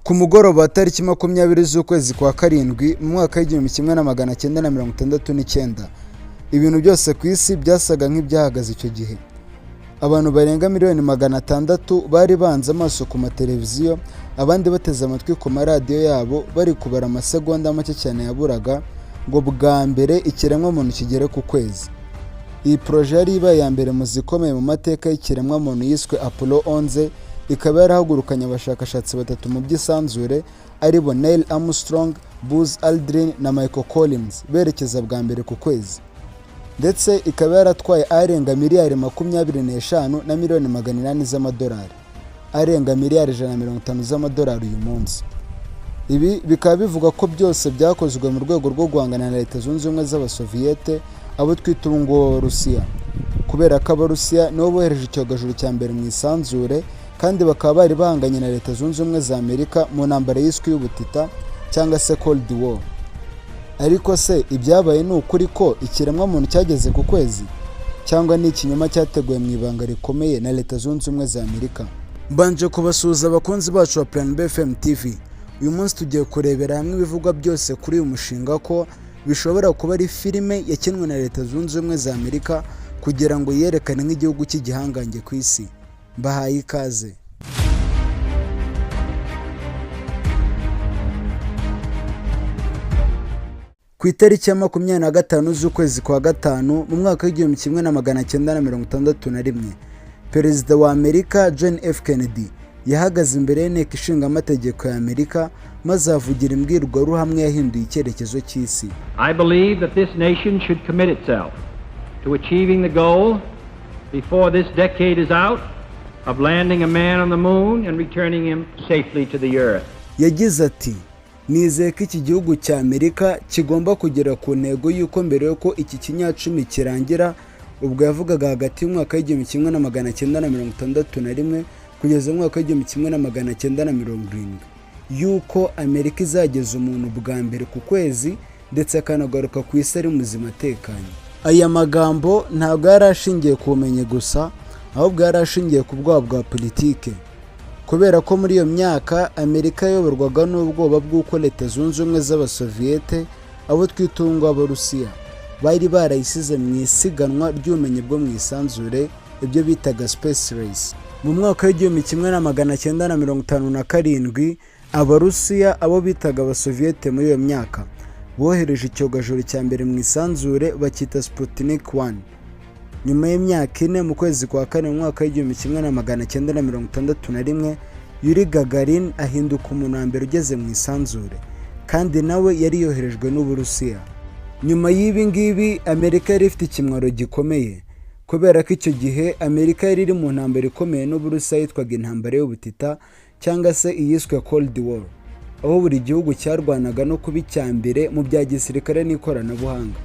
ku mugoroba wa tariki 20 z'ukwezi kwa karindwi mu mwaka w'1969 ibintu byose ku isi byasaga nk'ibyahagaze icyo gihe. Abantu barenga miliyoni 600 bari banze amaso ku mateleviziyo, abandi bateze amatwi ku maradiyo yabo bari kubara amasegonda make cyane yaburaga ngo bwa mbere ikiremwa muntu kigere ku kwezi. Iyi proje yari ibaye ya mbere mu zikomeye mu mateka y'ikiremwa muntu yiswe Apollo 11, ikaba yarahagurukanye abashakashatsi batatu mu by'isanzure aribo Neil Armstrong, Buzz Aldrin na Michael Collins berekeza bwa mbere ku kwezi. Ndetse ikaba yaratwaye arenga miliyari 25 na miliyoni 800 z'amadolari, arenga miliyari 150 z'amadolari uyu munsi. Ibi bikaba bivuga ko byose byakozwe mu rwego rwo guhangana na Leta Zunze Ubumwe z'Abasoviyete, abo twita ngo Rusiya, kubera ko Abarusiya nibo bohereje icyogajuru cya mbere mu isanzure, kandi bakaba bari bahanganye na Leta Zunze Ubumwe za Amerika mu ntambara yiswe y'ubutita cyangwa se Cold War. Ariko se ibyabaye ni ukuri ko ikiremwa muntu cyageze ku kwezi, cyangwa ni ikinyoma cyateguwe mu ibanga rikomeye na Leta Zunze Ubumwe za Amerika? Mbanje kubasuhuza abakunzi bacu wa Plan B FM TV. Uyu munsi tugiye kurebera hamwe ibivugwa byose kuri uyu mushinga ko bishobora kuba ari filime yakinwe na Leta Zunze Ubumwe za Amerika kugira ngo yerekane nk'igihugu cy'igihangange ku isi. Mbahaye ikaze. Ku itariki ya 25 z'ukwezi kwa gatanu mu mwaka w'1961, Perezida wa Amerika John F. Kennedy yahagaze imbere y'inteko ishinga amategeko ya Amerika maze avugira imbwirwaruhamwe yahinduye icyerekezo cy'isi. I believe that this nation should commit itself to achieving the goal before this decade is out of landing a man on the moon and returning him safely to the earth. Yagize ati, nizeye ko iki gihugu cya Amerika kigomba kugera ku ntego y'uko mbere yuko iki kinyacumi kirangira, ubwo yavugaga hagati y'umwaka w'1961 kugeza mu mwaka w'1970, yuko Amerika izageza umuntu bwa mbere ku kwezi ndetse akanagaruka ku isi ari muzima atekanye. Aya magambo ntabwo yarashingiye ku bumenyi gusa, ahubwo yarashingiye ku bwoba bwa politike, kubera ko muri iyo myaka Amerika yayoborwaga n'ubwoba bw'uko Leta Zunze Ubumwe z'Abasoviyete, abo twita Abarusiya, bari barayisize mu isiganwa ry'ubumenyi bwo mu isanzure, ibyo bitaga space race. Mu mwaka w'1957 Abarusiya, abo bitaga Abasoviyete muri iyo myaka, bohereje icyogajuru cya mbere mu isanzure bakita Sputnik 1. Nyuma y'imyaka 4 mu kwezi kwa kane mu mwaka w'1961, Yuri Gagarin ahinduka umuntu wa mbere ugeze mu isanzure, kandi nawe yari yoherejwe n'Uburusiya. Nyuma y'ibi ngibi Amerika yari ifite ikimwaro gikomeye, kubera ko icyo gihe Amerika yari iri mu ntambara ikomeye n'Uburusiya yitwaga intambara y'ubutita cyangwa se iyiswe Cold War, aho buri gihugu cyarwanaga no kuba icya mbere mu bya gisirikare n'ikoranabuhanga.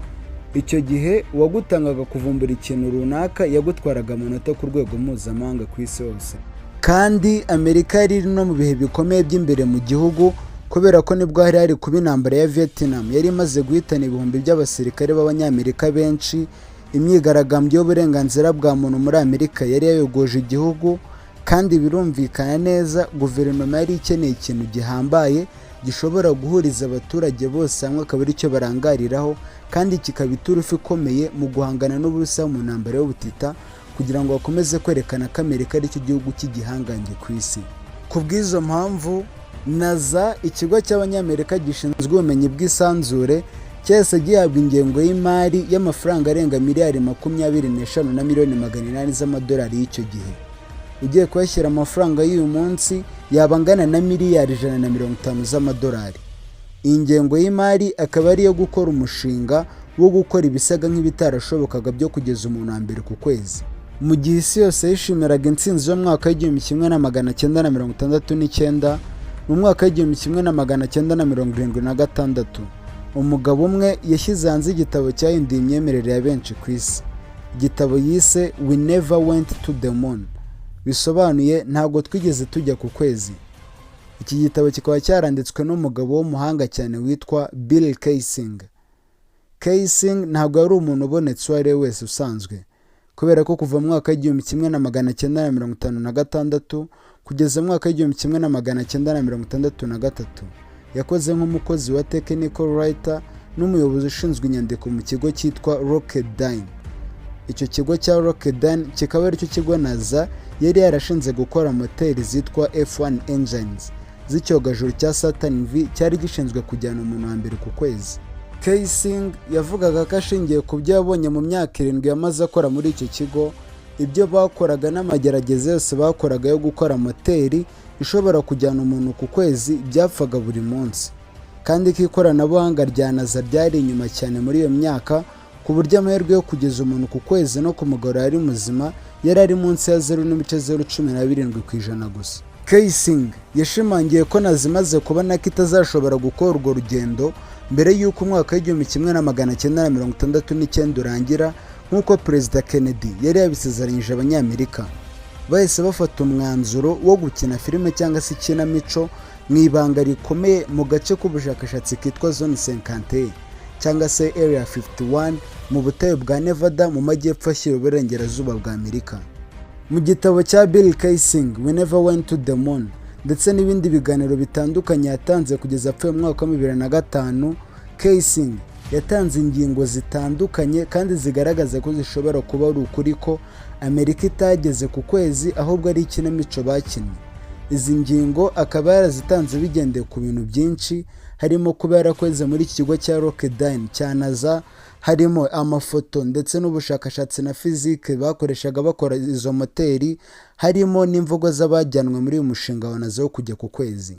Icyo gihe uwagutangaga kuvumbura ikintu runaka yagutwaraga amanota ku rwego mpuzamahanga ku isi hose. Kandi Amerika yari iri no mu bihe bikomeye by'imbere mu gihugu, kubera ko nibwo hari kuba intambara ya Vietnam yari imaze guhitana ibihumbi by'abasirikare b'Abanyamerika benshi. Imyigaragambyo y'uburenganzira bwa muntu muri Amerika yari yayogoje igihugu, kandi birumvikana neza guverinoma yari ikeneye ikintu gihambaye gishobora guhuriza abaturage bose hamwe, akaba ari cyo barangariraho, kandi kikaba iturufu ikomeye mu guhangana n'Uburusiya mu ntambara y'ubutita, kugira ngo bakomeze kwerekana ko Amerika ari cyo gihugu cy'igihangange ku isi. Ku bw'izo mpamvu NASA, ikigo cy'Abanyamerika gishinzwe ubumenyi bw'isanzure, cyese gihabwa ingengo y'imari y'amafaranga arenga miliyari 25 na miliyoni 800 z'amadolari y'icyo gihe. Ugiye kuyashyira amafaranga y'uyu munsi yabangana na miliyari 150 z'amadolari. Iyi ngengo y'imari akaba ari yo gukora umushinga wo gukora ibisaga nk'ibitarashobokaga byo kugeza umuntu wa mbere ku kwezi. Mu gihe isi yose yishimiraga intsinzi yo mu mwaka w'1969, mu mwaka w'1976 umugabo umwe yashyize hanze igitabo cyahinduye imyemerere ya benshi ku isi. Igitabo yise We Never Went to the Moon, bisobanuye ntabwo twigeze tujya ku kwezi. Iki gitabo kikaba cyaranditswe n'umugabo w'umuhanga cyane witwa Bill Kaysing. Kaysing ntabwo yari umuntu ubonetse uwo ari we wese usanzwe, kubera ko kuva mu mwaka w'1956 kugeza mu mwaka w'igihumbi kimwe na magana cyenda na mirongo itandatu na gatatu. Yakoze nk'umukozi wa technical writer n'umuyobozi ushinzwe inyandiko mu kigo cyitwa Rocketdyne. Icyo kigo cya Rocketdyne kikaba ari cyo kigo NASA yari yarashinze gukora moteri zitwa F1 engines z'icyogajuru cya Saturn V cyari gishinzwe kujyana umuntu wa mbere ku kwezi. Kaysing yavugaga ko ashingiye ku byo yabonye mu myaka 7 yamaze akora muri icyo kigo, ibyo bakoraga n'amagerageza yose bakoraga yo gukora moteri ishobora kujyana umuntu ku kwezi byapfaga buri munsi, kandi ko ikoranabuhanga rya NASA ryari inyuma cyane muri iyo myaka, ku buryo amahirwe yo kugeza umuntu ku kwezi no kumugarura ari muzima yari ari munsi ya 0.017% gusa. Kaysing yashimangiye ko NASA imaze kubona ko itazashobora gukora urwo rugendo mbere y'uko umwaka w'igihumbi kimwe na magana cyenda na mirongo itandatu n'icyenda urangira, nk'uko Perezida Kennedy yari yabisezeranyije Abanyamerika. Bahise bafata umwanzuro wo gukina filime cyangwa se ikinamico mu ibanga rikomeye mu gace k'ubushakashatsi kitwa Zone 51 cyangwa se Area 51 mu butayu bwa Nevada mu majyepfo ashyira uburengerazuba bwa Amerika. Mu gitabo cya Bill Kaysing We Never Went to the Moon ndetse n'ibindi biganiro bitandukanye yatanze kugeza apfuye mu mwaka wa 2005, Kaysing yatanze ingingo zitandukanye kandi zigaragaza ko zishobora kuba ari ukuri ko Amerika itageze ku kwezi ahubwo ari ikinamico bakinnye. Izi ngingo akaba yarazitanze bigendeye ku bintu byinshi, harimo kuba yarakoze muri iki kigo cya Rocketdyne cya NASA, harimo amafoto ndetse n'ubushakashatsi na fizike bakoreshaga bakora izo moteri, harimo n'imvugo z'abajyanwe muri uyu mushinga wa NASA wo kujya ku kwezi.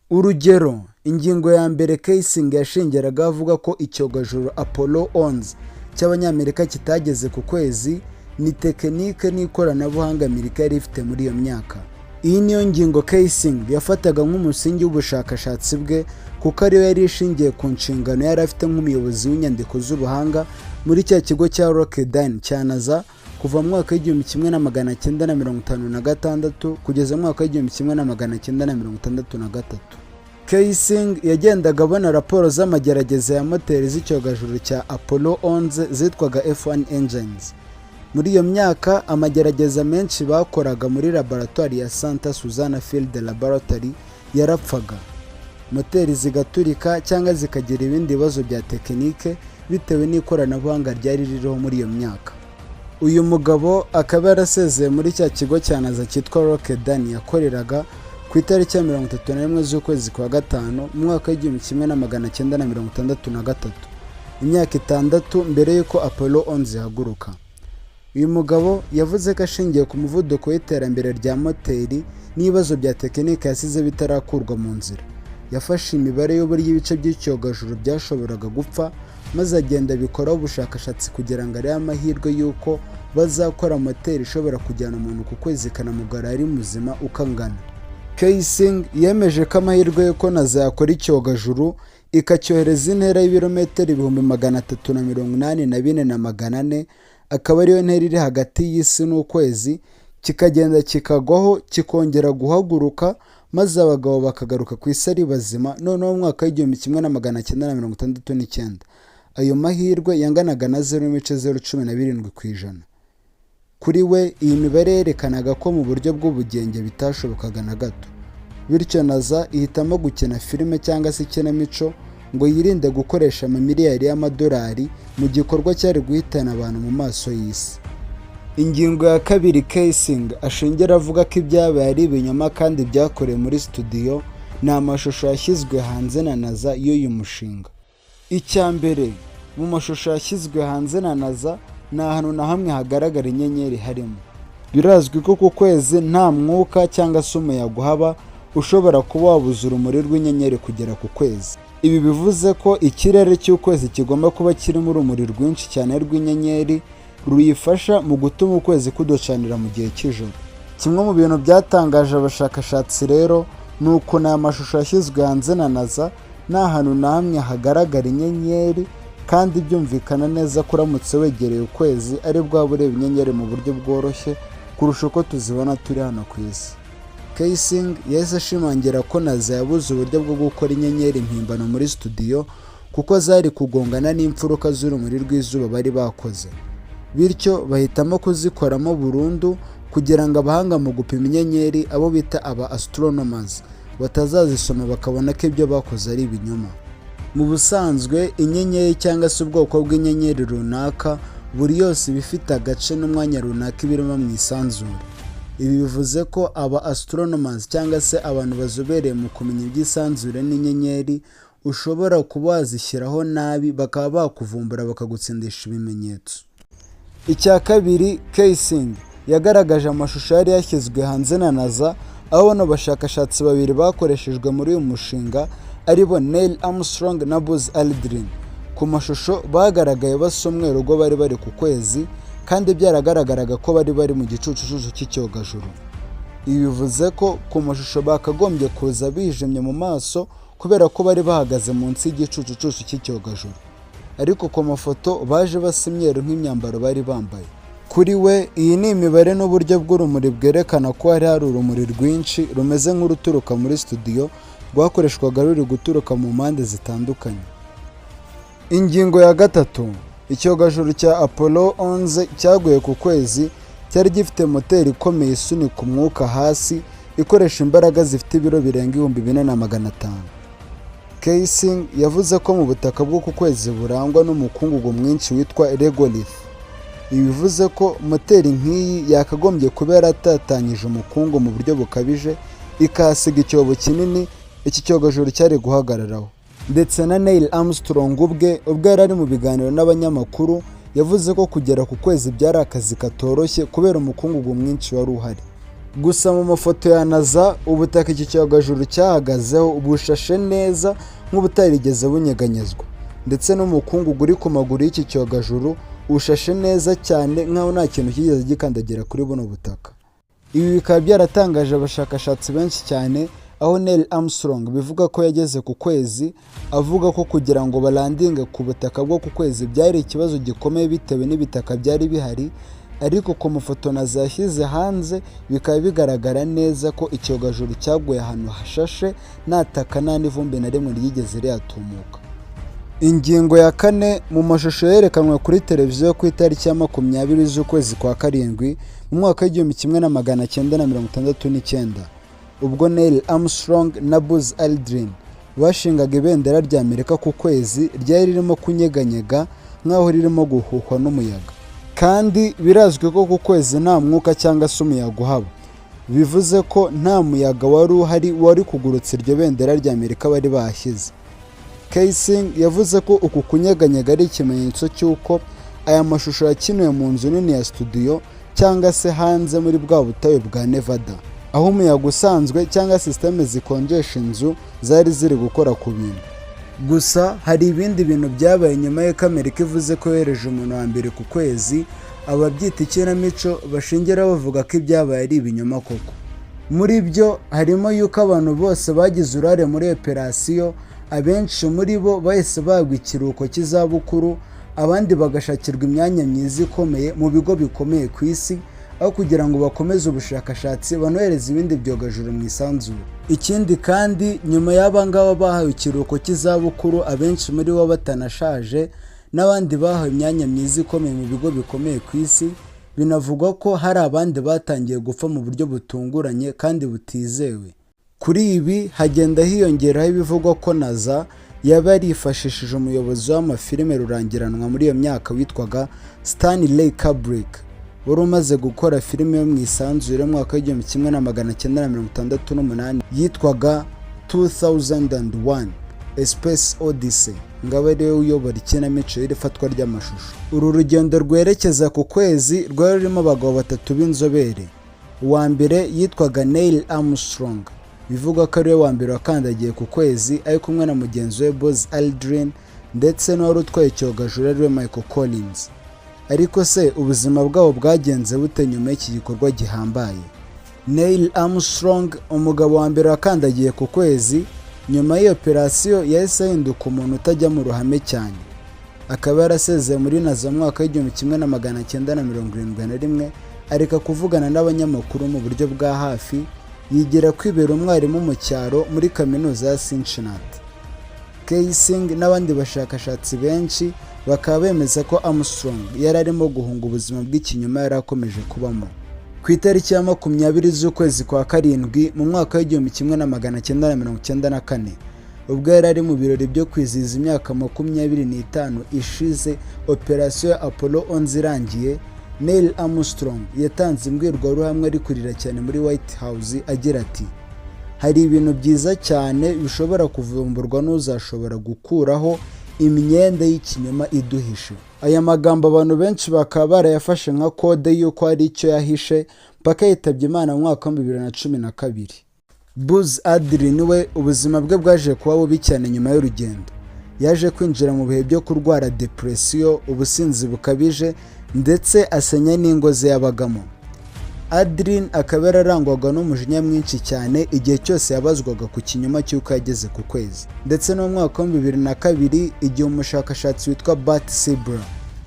Urugero, ingingo ya mbere Kaysing yashingiraga avuga ko icyogajuru Apollo 11 cy'Abanyamerika kitageze ku kwezi ni tekinike n'ikoranabuhanga Amerika yari ifite muri iyo myaka. Iyi niyo ngingo Kaysing yafataga nk'umusingi w'ubushakashatsi bwe, kuko ariyo yari ishingiye ku nshingano yari afite nk'umuyobozi w'inyandiko z'ubuhanga muri cya kigo cya Rocketdyne cya NASA kuva mu mwaka w'igihumbi kimwe na magana cyenda na mirongo itanu na gatandatu kugeza mu mwaka w'igihumbi kimwe na magana cyenda na mirongo itandatu na gatatu. Kaysing yagendaga abona raporo z'amagerageza ya moteri z'icyogajuru cya Apollo 11 zitwaga F1 engines. Muri iyo myaka amagerageza menshi bakoraga muri laboratoire ya Santa Susana Field Laboratory yarapfaga, moteri zigaturika cyangwa zikagira ibindi bibazo bya tekinike bitewe n'ikoranabuhanga ryari ririho muri iyo myaka. Uyu mugabo akaba yarasezeye muri cya kigo cya NASA cyitwa Rocketdyne yakoreraga ku itariki ya 31 z'ukwezi kwa gatanu mu mwaka w'igihumbi kimwe na magana cyenda na mirongo itandatu na gatatu, imyaka 6 mbere y'uko Apollo 11 ihaguruka. Uyu mugabo yavuze ko ashingiye ku muvuduko w'iterambere rya moteri n'ibibazo bya tekinike yasize bitarakurwa mu nzira, yafashe imibare y'uburyo ibice by'icyogajuru byashoboraga gupfa maze agenda bikoraho ubushakashatsi kugira ngo arebe amahirwe y'uko bazakora moteri ishobora kujyana umuntu ku kwezi ikanamugarura ari muzima ukangana. Kaysing yemeje ko amahirwe y'uko NASA yakora icyogajuru ikacyohereza intera y'ibirometero 384,400 akaba ariyo ntera iri hagati y'isi n'ukwezi, kikagenda kikagwaho kikongera guhaguruka maze abagabo bakagaruka ku isi ari bazima. Noneho mu mwaka w'igihumbi kimwe na magana cyenda na mirongo itandatu n'icyenda ayo mahirwe yanganaga na 0.017%. Kuri we iyi mibare yerekanaga ko mu buryo bw'ubugenge bitashobokaga na gato, bityo NASA ihitamo gukina filime cyangwa se ikinamico ngo yirinde gukoresha amamiliyari y'amadolari mu gikorwa cyari guhitana abantu mu maso y'isi. Ingingo ya kabiri Kaysing ashingira avuga ko ibyabaye ari ibinyoma kandi byakorewe muri studio, ni amashusho yashyizwe hanze na NASA y'uyu mushinga. Icya mbere, mu mashusho yashyizwe hanze na NASA nta hantu na hamwe hagaragara inyenyeri harimo. Birazwi ko ku kwezi nta mwuka cyangwa se umuyaga uhaba ushobora kuba wabuza urumuri rw'inyenyeri kugera ku kwezi. Ibi bivuze ko ikirere cy'ukwezi kigomba kuba kirimo urumuri rwinshi cyane rw'inyenyeri ruyifasha mu gutuma ukwezi kuducanira mu gihe cy'ijoro. Kimwe mu bintu byatangaje abashakashatsi rero ni uko aya mashusho yashyizwe hanze na NASA nta hantu na hamwe hagaragara inyenyeri, kandi byumvikana neza ko uramutse wegereye ukwezi ari bwa bureba inyenyeri mu buryo bworoshye kurusha uko tuzibona turi hano ku isi. Kaysing yahise ashimangira ko NASA yabuze uburyo bwo gukora inyenyeri mpimbano muri studio kuko zari kugongana n'imfuruka z'urumuri rw'izuba bari bakoze. bityo bahitamo kuzikoramo burundu kugira ngo abahanga mu gupima inyenyeri abo bita aba astronomers batazazisoma bakabona ko ibyo bakoze ari ibinyoma. Mu busanzwe inyenyeri cyangwa se ubwoko bw'inyenyeri runaka buri yose iba ifite agace n'umwanya runaka ibirimo mu isanzure. Ibi bivuze ko aba astronomers cyangwa se abantu bazobereye mu kumenya iby'isanzure n'inyenyeri ushobora kuba wazishyiraho nabi bakaba bakuvumbura bakagutsindisha ibimenyetso. Icya kabiri, Kaysing yagaragaje amashusho yari yashyizwe hanze na NASA, aho bano bashakashatsi babiri bakoreshejwe muri uyu mushinga aribo Neil Armstrong na Buzz Aldrin. Ku mashusho bagaragaye basa umweru ubwo bari bari ku kwezi, kandi byaragaragaraga ko bari mu gicucucucu cy'icyogajuru. Ibi bivuze ko ku mashusho bakagombye kuza bijimye mu maso kubera ko bari bahagaze munsi y'igicucucucu cy'icyogajuru, ariko ku mafoto baje basa imyeru nk'imyambaro bari bambaye. Kuri we iyi ni imibare n'uburyo bw'urumuri bwerekana ko hari urumuri rwinshi rumeze nk'uruturuka muri studio rwakoreshwaga ruri guturuka mu mpande zitandukanye. Ingingo ya gatatu, icyogajuru cya Apollo 11 cyaguye ku kwezi cyari gifite moteri ikomeye isunika umwuka hasi ikoresha imbaraga zifite ibiro birenga 4,500. Kaysing yavuze ko mu butaka bwo ku kwezi burangwa n'umukungugu mwinshi witwa regolith. Ibi bivuze ko moteri nk'iyi yakagombye kuba yaratatanyije umukungu mu buryo bukabije ikahasiga icyobo kinini iki cyogajuru cyari guhagararaho. Ndetse na Neil Armstrong ubwo yari ari mu biganiro n'abanyamakuru yavuze ko kugera ku kwezi byari akazi katoroshye kubera umukungugu mwinshi wari uhari. Gusa mu mafoto ya NASA ubutaka iki cyogajuru cyahagazeho bushashe neza nk'ubutarigeze bunyeganyezwa, ndetse n'umukungugu uri ku maguru y'iki cyogajuru ushashe neza cyane nk'aho nta kintu kigeze gikandagira kuri buno butaka. Ibi bikaba byaratangaje abashakashatsi benshi cyane, aho Neil Armstrong bivuga ko yageze ku kwezi avuga ko kugira ngo balandinge ku butaka bwo ku kwezi byari ikibazo gikomeye bitewe n'ibitaka byari bihari, ariko ku mafoto NASA yashyize hanze bikaba bigaragara neza ko icyogajuru cyaguye ahantu hashashe nta taka nta n'ivumbi na rimwe ryigeze ryatumuka. Ingingo ya kane, mu mashusho yerekanwe kuri televiziyo ku itariki ya 20 z'ukwezi kwa karindwi mu mwaka w'1969 ubwo Neil Armstrong na Buzz Aldrin bashingaga ibendera rya Amerika ku kwezi ryari ririmo kunyeganyega nk'aho ririmo guhuhwa n'umuyaga. Kandi birazwi ko ku kwezi nta mwuka cyangwa se umuyaga uhaba, bivuze ko nta muyaga wari uhari wari kugurutsa iryo bendera rya Amerika bari bahashyize. Kaysing yavuze ko uku kunyeganyega ari ikimenyetso cy'uko aya mashusho yakiniwe mu nzu nini ya studio cyangwa se hanze muri bwa butayu bwa Nevada, aho umuyaga usanzwe cyangwa systeme zikonjesha inzu zari ziri gukora ku bintu. Gusa hari ibindi bintu byabaye nyuma y'uko Amerika ivuze ko yohereje umuntu wa mbere ku kwezi, ababyita ikinamico bashingira bavuga ko ibyabaye ari ibinyoma koko. Muri byo harimo yuko abantu bose bagize uruhare muri operasiyo, abenshi muri bo bahise bagwa ikiruhuko cy'izabukuru, abandi bagashakirwa imyanya myiza ikomeye mu bigo bikomeye ku isi, aho kugira ngo bakomeze ubushakashatsi banohereza ibindi byogajuru mu isanzure. Ikindi kandi nyuma y'aba ngaba bahawe ikiruhuko cy'izabukuru, abenshi muri bo batanashaje, n'abandi bahawe imyanya myiza ikomeye mu bigo bikomeye ku isi, binavugwa ko hari abandi batangiye gupfa mu buryo butunguranye kandi butizewe. Kuri ibi hagenda hiyongeraho ibivugwa ko NASA yaba yarifashishije umuyobozi w'amafilime rurangiranwa muri iyo myaka witwaga Stanley Kubrick, wari umaze gukora filime yo mu isanzure mu mwaka w'1968 yitwaga 2001 A Space Odyssey, ngaba ariwe uyobora ikinamico y'irifatwa ry'amashusho. Uru rugendo rwerekeza ku kwezi rwari rurimo abagabo batatu b'inzobere. Uwa mbere yitwaga Neil Armstrong, bivuga ko ariwe wa mbere wakandagiye ku kwezi ari kumwe na mugenzi we Buzz Aldrin, ndetse n'uwari utwaye icyogajuru ariwe Michael Collins. Ariko se ubuzima bwabo bwagenze bute nyuma y'iki gikorwa gihambaye? Neil Armstrong, umugabo wa mbere wakandagiye ku kwezi, nyuma y'iyo operasiyo yahise ahinduka umuntu utajya mu ruhame cyane. Akaba yarasezeye muri NASA mu mwaka w'1971, areka kuvugana n'abanyamakuru mu buryo bwa hafi, yigira kwibera umwarimu mu cyaro muri kaminuza ya Cincinnati. Kaysing n'abandi bashakashatsi benshi bakaba bemeza ko Armstrong yari arimo guhunga ubuzima bw'ikinyoma yari akomeje kubamo. Ku itariki ya 20 z'ukwezi kwa karindwi mu mwaka w'1994 ubwo yari ari mu birori byo kwizihiza imyaka 25 ishize operasiyo ya Apollo 11 irangiye, Neil Armstrong yatanze imbwirwaruhamwe ari kurira cyane muri White House agira ati, hari ibintu byiza cyane bishobora kuvumburwa n'uzashobora gukuraho imyenda y'ikinyoma iduhishe. Aya magambo abantu benshi bakaba barayafashe nka kode y'uko hari icyo yahishe mpaka yitabye Imana mu mwaka wa 2012. Buzz Aldrin we ubuzima bwe bwaje kuba bubi cyane nyuma y'urugendo. Yaje kwinjira mu bihe byo kurwara depression, ubusinzi bukabije ndetse asenya n'ingo ze yabagamo. Aldrin akaba yararangwaga n'umujinya mwinshi cyane igihe cyose yabazwaga ku kinyoma cy'uko yageze ku kwezi. Ndetse no mu mwaka wa 2002 igihe umushakashatsi witwa Bart Siebler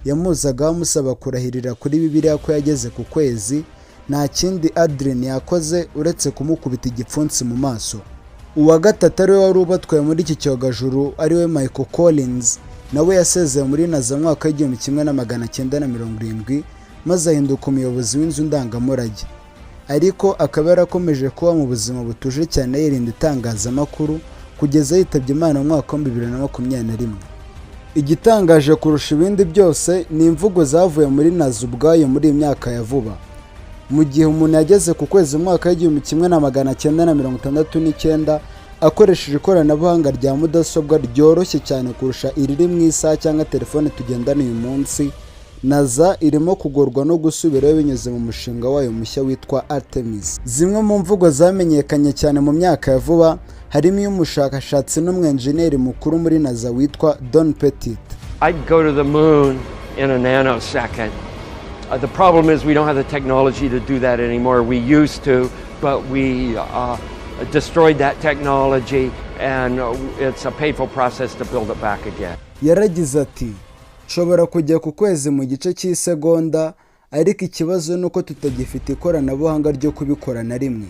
yamuzaga amusaba kurahirira kuri Bibiliya ko yageze ku kwezi, nta kindi Aldrin yakoze uretse kumukubita igipfunsi mu maso. Uwa gatatu ari we wari ubatwaye muri iki cyogajuru ari we Michael Collins, nawe yasezeye muri NASA mu mwaka w'1970 maze ahinduka umuyobozi w'inzu ndangamurage. Ariko akaba yarakomeje kuba mu buzima butuje cyane yirinda itangazamakuru kugeza yitabye Imana mu mwaka wa 2021. Igitangaje kurusha ibindi byose ni imvugo zavuye muri NASA ubwayo muri iyi myaka ya vuba. Mu gihe umuntu yageze ku kwezi mu mwaka w'1969 akoresheje ikoranabuhanga rya mudasobwa ryoroshye cyane kurusha iriri mu isaha cyangwa telefone tugendana uyu munsi, NASA irimo kugorwa no gusubirayo binyuze mu mushinga wayo mushya witwa Artemis. Zimwe mu mvugo zamenyekanye cyane mu myaka ya vuba harimo y'umushakashatsi n'umwenjeniyeri mukuru muri NASA witwa Don Pettit. I'd go to the moon in a nanosecond. The problem is we don't have the technology to do that anymore. We used to, but we destroyed that technology and it's a painful process to build it back again. Yaragize ati, nshobora kujya ku kwezi mu gice cy'isegonda, ariko ikibazo nuko tutagifite ikoranabuhanga ryo kubikora na rimwe.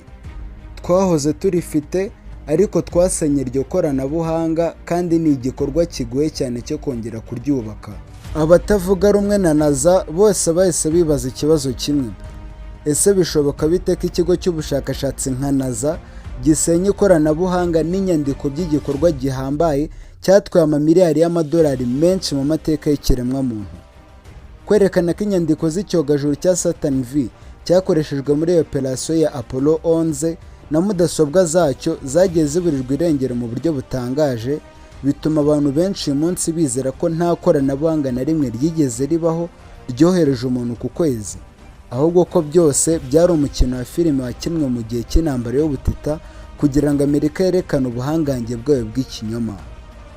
Twahoze turifite ariko twasenye iryo koranabuhanga kandi ni igikorwa kigoye cyane cyo kongera kuryubaka. Abatavuga rumwe na NASA bose bahise bibaza ikibazo kimwe. Ese bishoboka bite ko ikigo cy'ubushakashatsi nka NASA gisenya ikoranabuhanga n'inyandiko by'igikorwa gihambaye cyatwaye amamiliyari y'amadolari menshi mu mateka y'ikiremwa muntu? Kwerekana ko inyandiko z'icyogajuru cya Saturn V cyakoreshejwe muri operasiyo ya Apollo 11 na mudasobwa zacyo zagiye ziburirwa irengero mu buryo butangaje, bituma abantu benshi uyu munsi bizera ko nta koranabuhanga na rimwe ryigeze ribaho ryohereje umuntu ku kwezi, ahubwo ko byose byari umukino wa filime wakinwe mu gihe cy'intambara y'ubutita kugira ngo Amerika yerekane ubuhangange bwayo bw'ikinyoma.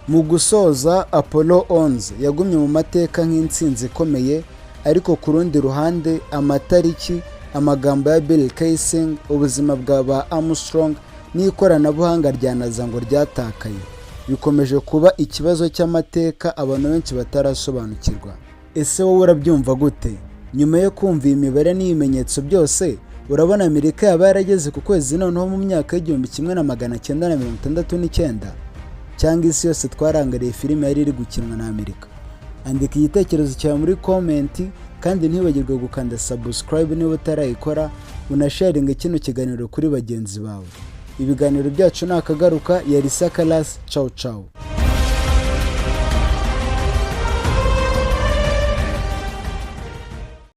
Mu gusoza, Apollo 11 yagumye mu mateka nk'intsinzi ikomeye, ariko ku rundi ruhande amatariki, amagambo ya Bill Kaysing, ubuzima bwa Armstrong n'ikoranabuhanga rya NASA ngo ryatakaye bikomeje kuba ikibazo cy'amateka abantu benshi batarasobanukirwa. Ese wowe urabyumva gute? Nyuma yo kumva imibare n'ibimenyetso byose, urabona Amerika yaba yarageze ku kwezi noneho mu myaka w'1969 cyangwa isi yose twarangariye filime yari iri gukinwa na Amerika? Andika igitekerezo cyawe muri komenti kandi ntibagirwe gukanda subscribe niba utarayikora, unasharinga kino kiganiro kuri bagenzi bawe. Ibiganiro byacu nakagaruka. Yari Sakalas, ciao ciao.